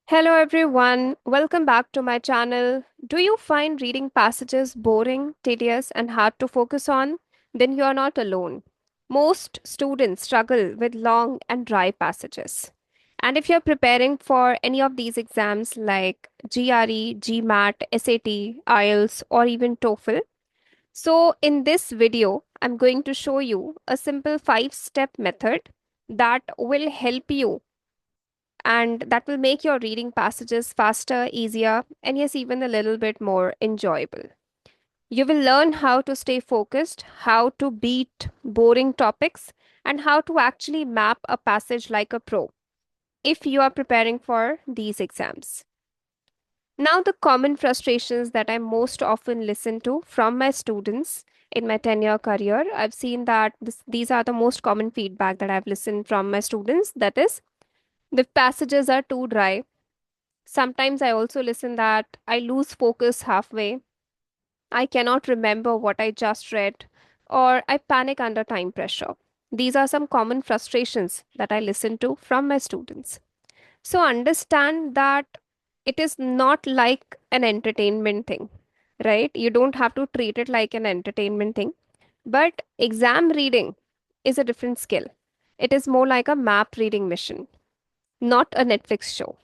Hello everyone, welcome back to my channel. Do you find reading passages boring, tedious, and hard to focus on? Then you are not alone. Most students struggle with long and dry passages. And if you're preparing for any of these exams like GRE, GMAT, SAT, IELTS, or even TOEFL, so in this video, I'm going to show you a simple 5-step method that will help you and that will make your reading passages faster, easier, and yes, even a little bit more enjoyable. You will learn how to stay focused, how to beat boring topics, and how to actually map a passage like a pro if you are preparing for these exams. Now, the common frustrations that I most often listen to from my students in my 10-year career, I've seen that these are the most common feedback that I've listened from my students. That is, the passages are too dry. Sometimes I also listen that I lose focus halfway. I cannot remember what I just read, or I panic under time pressure. These are some common frustrations that I listen to from my students. So understand that it is not like an entertainment thing, right? You don't have to treat it like an entertainment thing. But exam reading is a different skill. It is more like a map reading mission, not a Netflix show.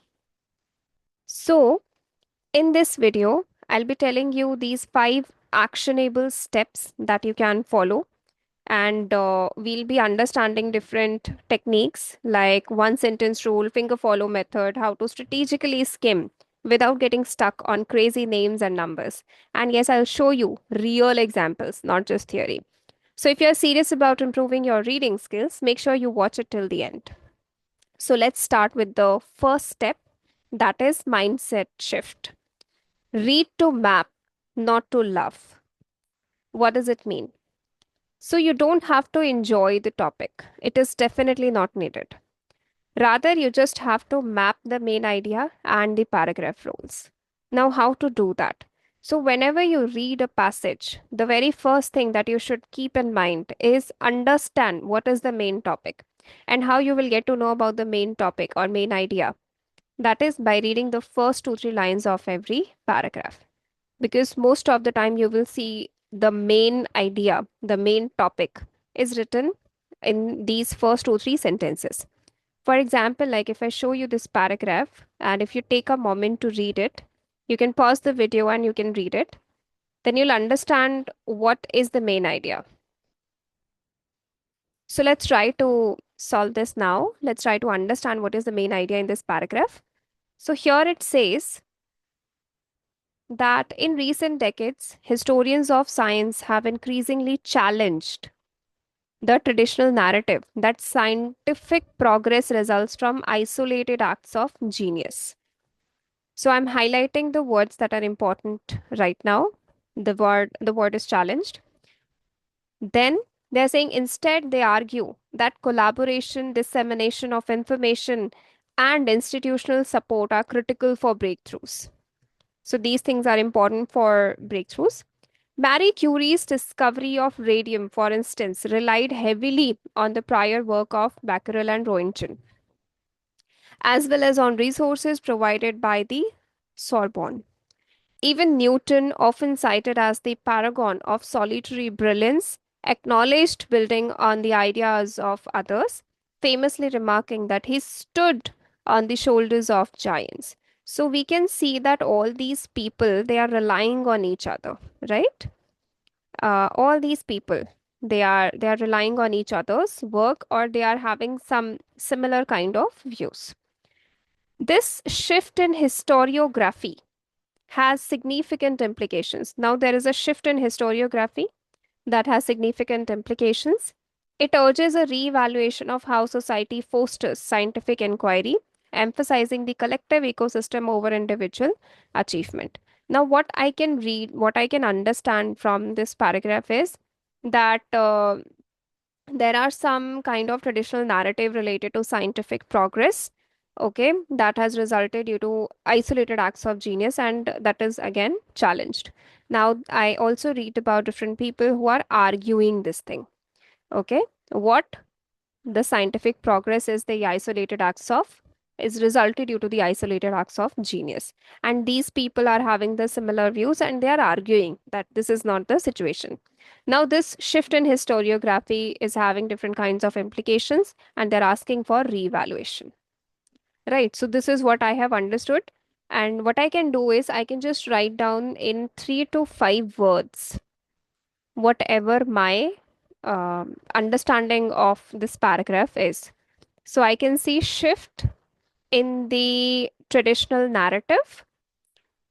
So, in this video, I'll be telling you these 5 actionable steps that you can follow, and we'll be understanding different techniques like one sentence rule, finger follow method, how to strategically skim without getting stuck on crazy names and numbers. And yes, I'll show you real examples, not just theory. So, if you're serious about improving your reading skills, make sure you watch it till the end. So, let's start with the first step, that is mindset shift. Read to map, not to love. What does it mean? So you don't have to enjoy the topic. It is definitely not needed. Rather, you just have to map the main idea and the paragraph rules. Now, how to do that? So, whenever you read a passage, the very first thing that you should keep in mind is understand what is the main topic and how you will get to know about the main topic or main idea. That is by reading the first 2 3 lines of every paragraph, because most of the time you will see the main idea, the main topic is written in these first 2 3 sentences. For example, like if I show you this paragraph and if you take a moment to read it, you can pause the video and you can read it, then you'll understand what is the main idea. So let's try to solve this now. Let's try to understand what is the main idea in this paragraph. So here it says that in recent decades, historians of science have increasingly challenged the traditional narrative that scientific progress results from isolated acts of genius. So I'm highlighting the words that are important right now. The word is challenged. Then they're saying instead they argue that collaboration, dissemination of information, and institutional support are critical for breakthroughs. So these things are important for breakthroughs. Marie Curie's discovery of radium, for instance, relied heavily on the prior work of Becquerel and Roentgen, as well as on resources provided by the Sorbonne. Even Newton, often cited as the paragon of solitary brilliance, acknowledged building on the ideas of others, famously remarking that he stood on the shoulders of giants. So we can see that all these people, they are relying on each other, right? All these people, they are relying on each other's work, or they are having some similar kind of views. This shift in historiography has significant implications. Now there is a shift in historiography that has significant implications. It urges a re-evaluation of how society fosters scientific inquiry, emphasizing the collective ecosystem over individual achievement. Now, what I can read, what I can understand from this paragraph is that there are some kind of traditional narrative related to scientific progress, okay, that has resulted due to isolated acts of genius, and that is again challenged. Now, I also read about different people who are arguing this thing, okay, what the scientific progress is the isolated acts of is resulted due to the isolated acts of genius. And these people are having the similar views and they are arguing that this is not the situation. Now, this shift in historiography is having different kinds of implications and they're asking for reevaluation. Right. So, this is what I have understood. And what I can do is I can just write down in 3 to 5 words whatever my understanding of this paragraph is. So, I can see shift in the traditional narrative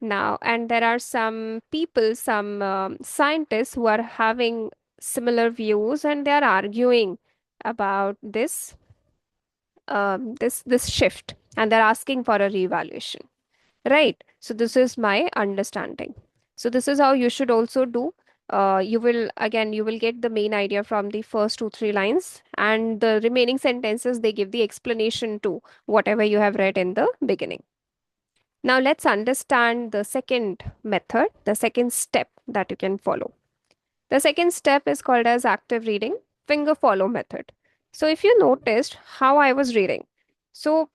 now, and there are some people, some scientists who are having similar views and they are arguing about this shift and they're asking for a reevaluation. Right. So this is my understanding. So this is how you should also do. You will get the main idea from the first 2 3 lines, and the remaining sentences they give the explanation to whatever you have read in the beginning. Now let's understand the second method, the second step that you can follow. The second step is called as active reading, finger follow method. So if you noticed how I was reading, so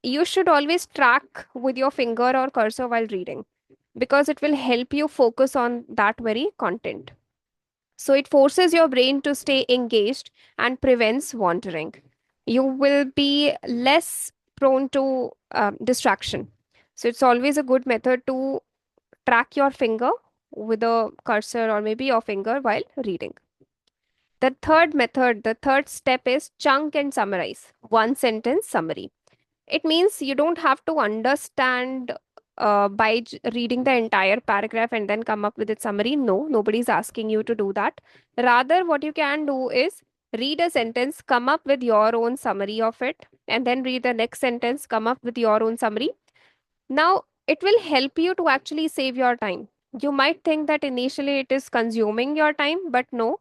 you should always track with your finger or cursor while reading because it will help you focus on that very content. So it forces your brain to stay engaged and prevents wandering. You will be less prone to distraction. So it's always a good method to track your finger with a cursor or maybe your finger while reading. The third method, the third step is chunk and summarize. One sentence summary. It means you don't have to understand by reading the entire paragraph and then come up with its summary. No, nobody's asking you to do that. Rather, what you can do is read a sentence, come up with your own summary of it, and then read the next sentence, come up with your own summary. Now, it will help you to actually save your time. You might think that initially it is consuming your time, but no,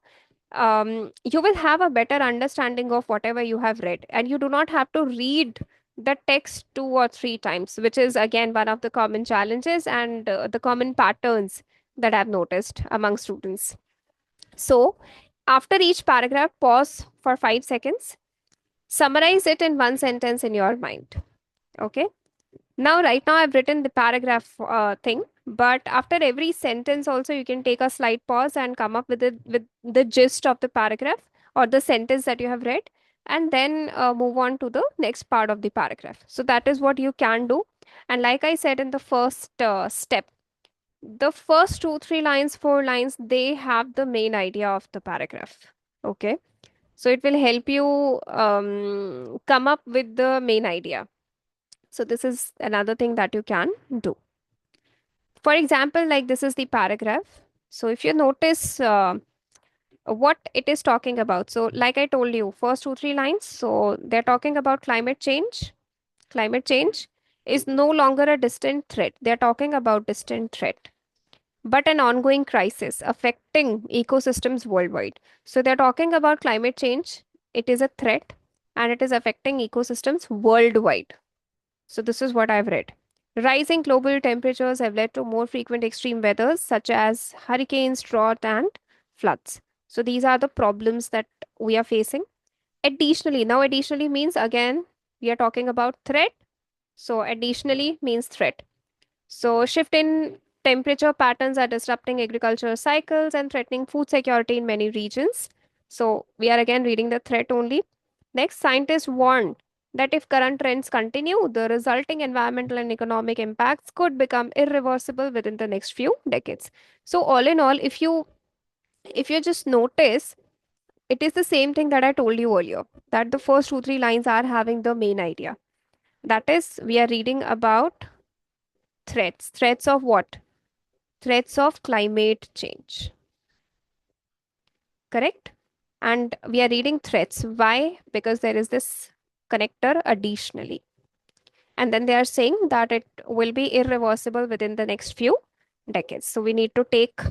you will have a better understanding of whatever you have read, and you do not have to read the text 2 or 3 times, which is again one of the common challenges and the common patterns that I've noticed among students. So, after each paragraph, pause for 5 seconds, summarize it in one sentence in your mind. Okay. Now, right now, I've written the paragraph thing, but after every sentence, also you can take a slight pause and come up with the gist of the paragraph or the sentence that you have read, and then move on to the next part of the paragraph. So that is what you can do. And like I said in the first step, the first 2 3 lines, 4 lines, they have the main idea of the paragraph. Okay, so it will help you come up with the main idea. So this is another thing that you can do. For example, like this is the paragraph. So if you notice what it is talking about. So like I told you, first 2 3 lines. So they're talking about climate change. Climate change is no longer a distant threat. They're talking about distant threat, but an ongoing crisis affecting ecosystems worldwide. So they're talking about climate change. It is a threat and it is affecting ecosystems worldwide. So this is what I've read. Rising global temperatures have led to more frequent extreme weathers such as hurricanes, drought, and floods. So these are the problems that we are facing. Additionally, now additionally means again we are talking about threat. So additionally means threat. So shift in temperature patterns are disrupting agricultural cycles and threatening food security in many regions. So we are again reading the threat only. Next, scientists warn that if current trends continue, the resulting environmental and economic impacts could become irreversible within the next few decades. So all in all, if you just notice, it is the same thing that I told you earlier, that the first 2 3 lines are having the main idea. That is, we are reading about threats. Threats of what? Threats of climate change. Correct? And we are reading threats. Why? Because there is this connector additionally. And then they are saying that it will be irreversible within the next few decades. So we need to take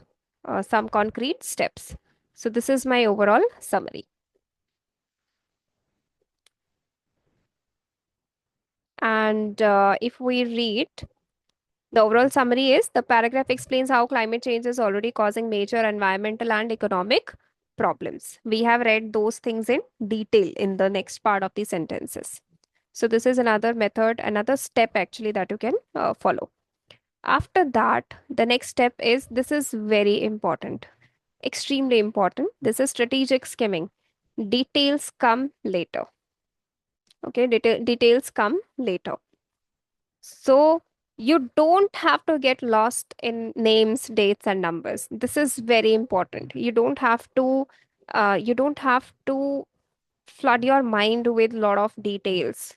some concrete steps. So this is my overall summary. And if we read, the overall summary is the paragraph explains how climate change is already causing major environmental and economic problems. We have read those things in detail in the next part of the sentences. So this is another method, another step actually that you can follow. After that, the next step is, this is very important, extremely important. This is strategic skimming. Details come later. Okay, details come later. So you don't have to get lost in names, dates, and numbers. This is very important. You don't have to flood your mind with a lot of details.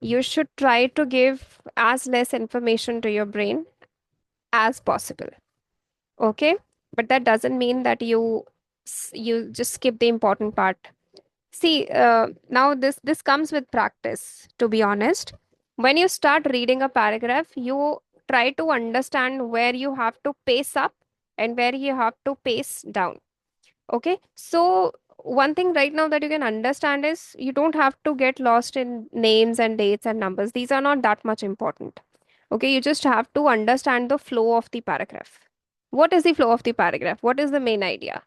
You should try to give as less information to your brain as possible. Okay, but that doesn't mean that you just skip the important part. See, now this comes with practice, to be honest. When you start reading a paragraph, you try to understand where you have to pace up and where you have to pace down. Okay, so one thing right now that you can understand is, you don't have to get lost in names and dates and numbers. These are not that much important. Okay, you just have to understand the flow of the paragraph. What is the flow of the paragraph? What is the main idea?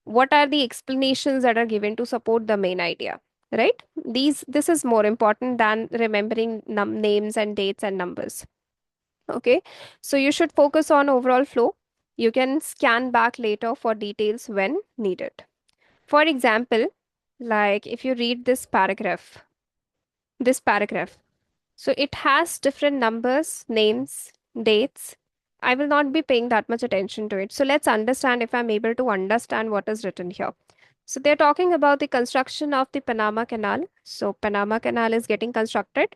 What are the explanations that are given to support the main idea? Right? This is more important than remembering names and dates and numbers. Okay, so you should focus on overall flow. You can scan back later for details when needed. For example, like if you read this paragraph, so it has different numbers, names, dates. I will not be paying that much attention to it. So let's understand if I'm able to understand what is written here. So they're talking about the construction of the Panama Canal. So Panama Canal is getting constructed.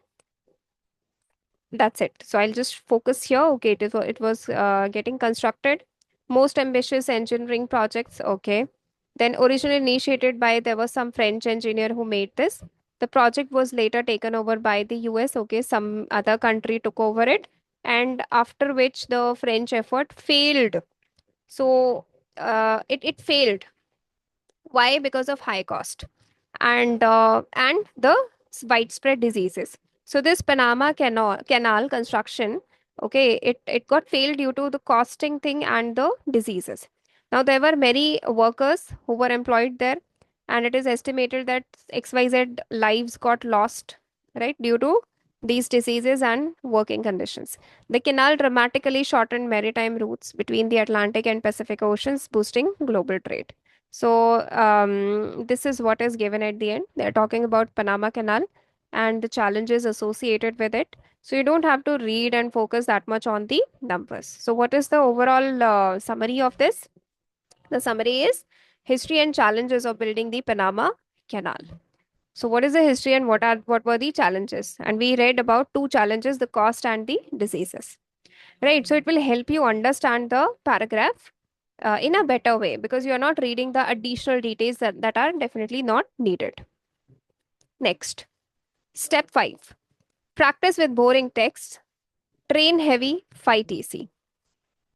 That's it. So I'll just focus here. Okay, it was getting constructed. Most ambitious engineering projects. Okay. Then originally initiated by, there was some French engineer who made this. The project was later taken over by the US. Okay, some other country took over it, and after which the French effort failed. So it failed. Why? Because of high cost and the widespread diseases. So this Panama Canal construction, okay, it got failed due to the costing thing and the diseases. Now there were many workers who were employed there, and it is estimated that XYZ lives got lost, right, due to these diseases and working conditions. The canal dramatically shortened maritime routes between the Atlantic and Pacific Oceans, boosting global trade. So this is what is given at the end. They're talking about Panama Canal and the challenges associated with it. So you don't have to read and focus that much on the numbers. So what is the overall summary of this? The summary is, history and challenges of building the Panama Canal. So what is the history and what were the challenges? And we read about two challenges, the cost and the diseases. Right. So it will help you understand the paragraph in a better way, because you are not reading the additional details that are definitely not needed. Next, step 5, practice with boring texts, train heavy, fight easy.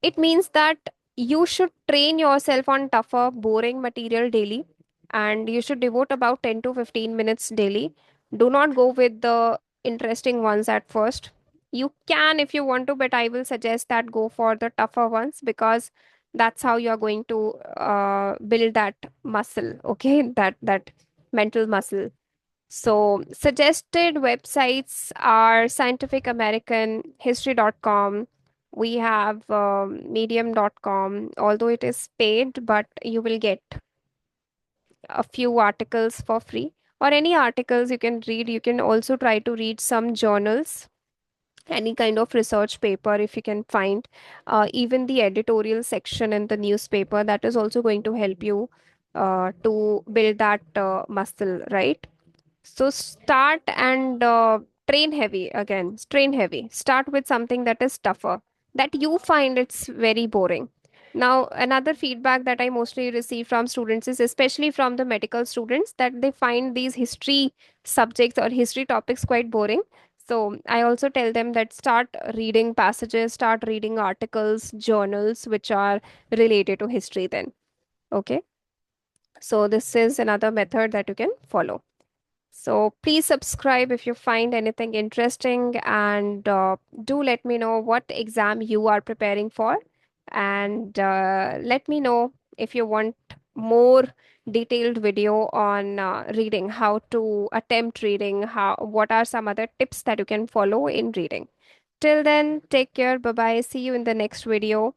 It means that you should train yourself on tougher, boring material daily, and you should devote about 10 to 15 minutes daily. Do not go with the interesting ones at first. You can if you want to, but I will suggest that go for the tougher ones, because that's how you are going to build that muscle, okay? That mental muscle. So, suggested websites are Scientific American, History.com. We have Medium.com, although it is paid, but you will get a few articles for free, or any articles you can read. You can also try to read some journals, any kind of research paper if you can find, even the editorial section in the newspaper, that is also going to help you to build that muscle, right? So start and train heavy again. Train heavy. Start with something that is tougher, that you find it's very boring. Now, another feedback that I mostly receive from students is, especially from the medical students, that they find these history subjects or history topics quite boring. So I also tell them that start reading passages, start reading articles, journals which are related to history then. Okay. So this is another method that you can follow. So please subscribe if you find anything interesting, and do let me know what exam you are preparing for, and let me know if you want more detailed video on reading, how to attempt reading, what are some other tips that you can follow in reading. Till then, take care. Bye bye. See you in the next video.